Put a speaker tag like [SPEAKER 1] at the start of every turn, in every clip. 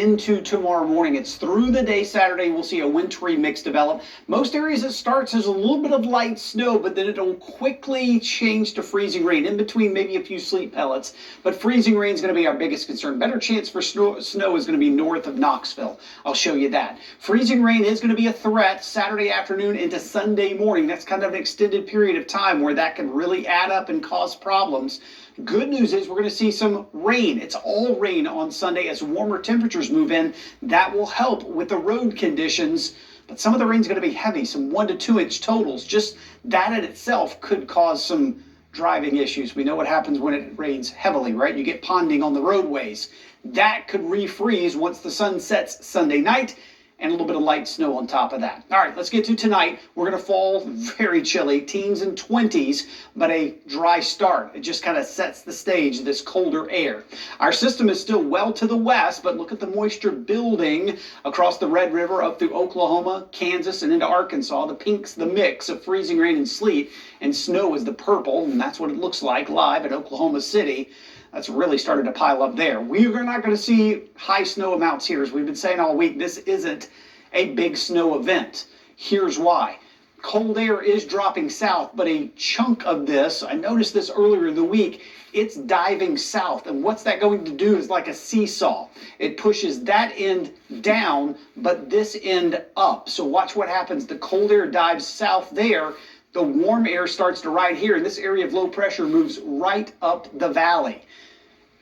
[SPEAKER 1] into tomorrow morning. It's through the day Saturday. We'll see a wintry mix develop. Most areas it starts as a little bit of light snow, but then it'll quickly change to freezing rain, in between maybe a few sleet pellets. But freezing rain is going to be our biggest concern. Better chance for snow is going to be north of Knoxville. I'll show you that. Freezing rain is going to be a threat Saturday afternoon into Sunday morning. That's kind of an extended period of time where that can really add up and cause problems. Good news is we're going to see some rain. It's all rain on Sunday as warmer temperatures move in. That will help with the road conditions, but some of the rain is going to be heavy, some 1 to 2 inch totals. Just that in itself could cause some driving issues. We know what happens when it rains heavily, right? You get ponding on the roadways. That could refreeze once the sun sets Sunday night, and a little bit of light snow on top of that. All right, let's get to tonight. We're going to fall very chilly, teens and 20s, but a dry start. It just kind of sets the stage, this colder air. Our system is still well to the west, but look at the moisture building across the Red River up through Oklahoma, Kansas, and into Arkansas. The pink's the mix of freezing rain and sleet, and snow is the purple, and that's what it looks like live at Oklahoma City. That's really started to pile up there. We are not going to see high snow amounts here. As we've been saying all week, this isn't a big snow event. Here's why. Cold air is dropping south, but a chunk of this, I noticed this earlier in the week, it's diving south. And what's that going to do is like a seesaw. It pushes that end down, but this end up. So watch what happens. The cold air dives south there. The warm air starts to ride here, and this area of low pressure moves right up the valley.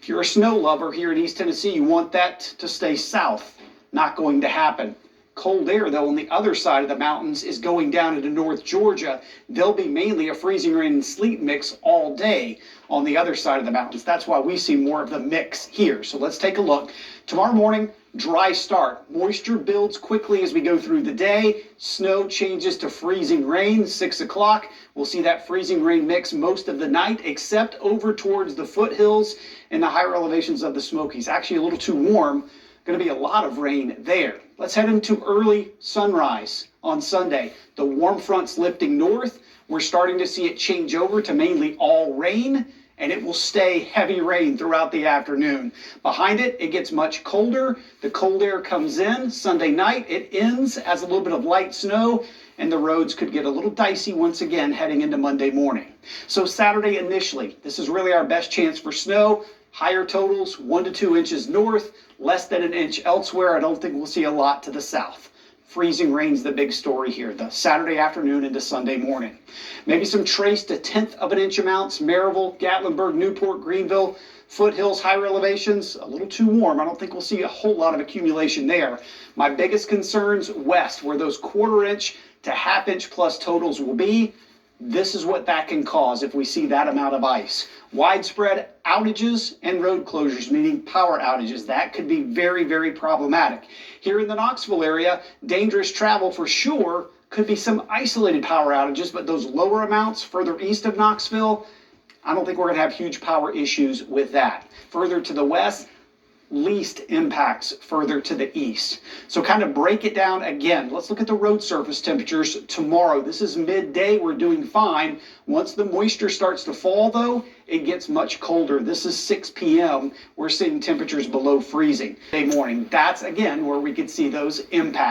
[SPEAKER 1] If you're a snow lover here in East Tennessee, you want that to stay south. Not going to happen. Cold air, though, on the other side of the mountains is going down into North Georgia. There'll be mainly a freezing rain and sleet mix all day on the other side of the mountains. That's why we see more of the mix here. So let's take a look. Tomorrow morning, dry start. Moisture builds quickly as we go through the day. Snow changes to freezing rain, 6 o'clock. We'll see that freezing rain mix most of the night, except over towards the foothills and the higher elevations of the Smokies. Actually a little too warm. Going to be a lot of rain there. Let's head into early sunrise on Sunday. The warm front's lifting north. We're starting to see it change over to mainly all rain, and it will stay heavy rain throughout the afternoon. Behind it, it gets much colder. The cold air comes in Sunday night. It ends as a little bit of light snow, and the roads could get a little dicey once again heading into Monday morning. So Saturday initially, this is really our best chance for snow. Higher totals, 1 to 2 inches north, less than an inch elsewhere. I don't think we'll see a lot to the south. Freezing rain's the big story here, the Saturday afternoon into Sunday morning. Maybe some trace to 1/10 of an inch amounts. Maryville, Gatlinburg, Newport, Greenville, foothills, higher elevations, a little too warm. I don't think we'll see a whole lot of accumulation there. My biggest concerns west, where those 1/4 inch to 1/2 inch plus totals will be. This is what that can cause if we see that amount of ice. Widespread outages and road closures, meaning power outages. That could be very, very problematic. Here in the Knoxville area, dangerous travel for sure. Could be some isolated power outages, but those lower amounts further east of Knoxville, I don't think we're going to have huge power issues with that. Further to the west, least impacts further to the east. So kind of break it down again. Let's look at the road surface temperatures tomorrow. This is midday. We're doing fine. Once the moisture starts to fall, though, it gets much colder. This is 6 p.m. We're seeing temperatures below freezing. Day morning, that's again where we could see those impacts.